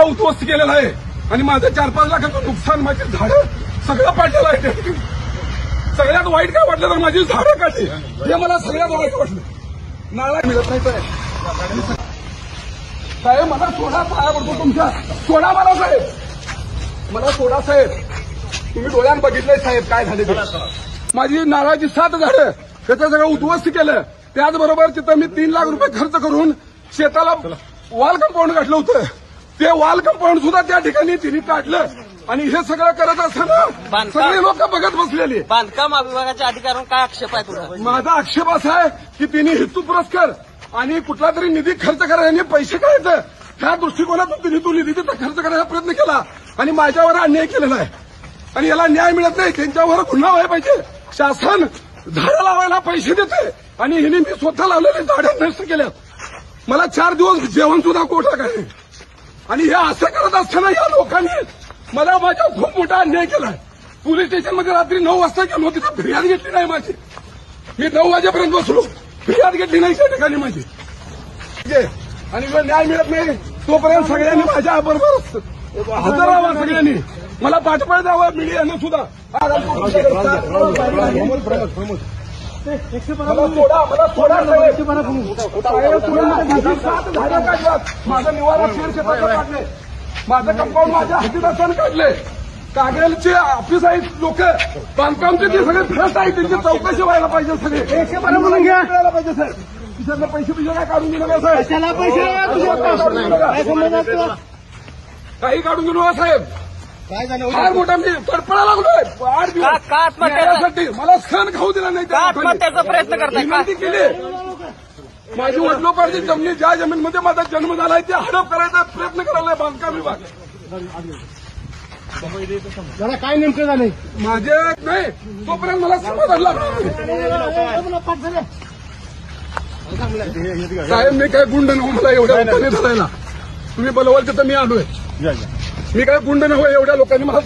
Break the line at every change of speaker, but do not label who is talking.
उद्ध्वस्त केलेला आहे आणि माझं 4-5 लाखाचं नुकसान, माझी झाडं सगळं पाडलेलं आहे त्या ठिकाणी. सगळ्यात वाईट काय वाटलं तर माझी झाडं काढली, हे मला सगळ्यात वाईट वाटलं. नाळा मिळत नाही साहेब, मला सोडा, पाया पडतो तुमच्या, सोडा मला साहेब, मला सोडा साहेब. तुम्ही डोळ्यानं बघितलंय साहेब काय झाले ते. माझी नारळाची 7 झाडं त्याचं सगळं उद्ध्वस्त केलं. त्याचबरोबर तिथं मी 3 लाख रुपये खर्च करून शेताला वॉल कंपाऊंड घातलं होतं. ते वॉल कंपाऊंड सुद्धा त्या ठिकाणी तिने काढलं आणि हे सगळं करत असताना सगळे लोक बघत बसलेले.
बांधकाम विभागाच्या अधिकाऱ्यांवर काय आक्षेप आहे तुझा?
माझा आक्षेप असा आहे की तिने हेतू पुरस्कार आणि कुठला तरी निधी खर्च करायला पैसे काढायचं ह्या दृष्टिकोनातून तिने तो निधी तिथं खर्च करायचा प्रयत्न केला आणि माझ्यावर अन्याय केलेला आहे आणि याला न्याय मिळत नाही. त्यांच्यावर गुन्हा व्हायला पाहिजे. शासन झाडं लावायला पैसे देते आणि हिने मी स्वतः लावलेले झाडं नष्ट केल्यात. मला 4 दिवस जेवण सुद्धा कोटा काय आणि हे असं करत असताना या लोकांनी मला माझ्या खूप मोठा अन्याय केलाय. पोलीस स्टेशनमध्ये रात्री 9 वाजता गेलो, तिथं फिर्याद घेतली नाही माझी. मी 9 वाजेपर्यंत बसलो, फिर्याद घेतली नाही त्या ठिकाणी माझी. आणि न्याय मिळत नाही तोपर्यंत सगळ्यांनी माझ्या बरोबर हजर राहावं. सगळ्यांनी मला पाठबळ द्यावं, मीडियानं सुद्धा. मला सोडा माझं निवारा शेताचं काढले, माझं कंपाऊंड माझ्या हातीत असताना काढले. कागलचे ऑफिस आहेत लोक, बांधकामचे ते सगळे भ्रष्ट आहेत, त्यांची चौकशी व्हायला पाहिजे. सगळे मिळायला पाहिजे साहेब. तिथं पैसे काय काढून घेऊ नका साहेब, काही काढून घेऊ नका साहेब. फार मोठा मी तडपडा लागलोय 8 दिवस मला सण खाऊ दिला नाही.
आत्महत्याचा प्रयत्न करताय,
विनंती केली. माझी वडिलोपार्जित जमिनी, ज्या जमीनमध्ये माझा जन्म झालाय ते हडप करायचा प्रयत्न करायला बांधकाम विभाग.
त्याला काय नेमकं झालंय
माझे नाही तोपर्यंत मला समाधान लागलं साहेब. मी काय गुंड नव्हे, मला एवढ्या लोकांनी धरायला तुम्ही बोलवाल तिथं मी आलोय. मी काय गुंड नव्हे, एवढ्या लोकांनी मला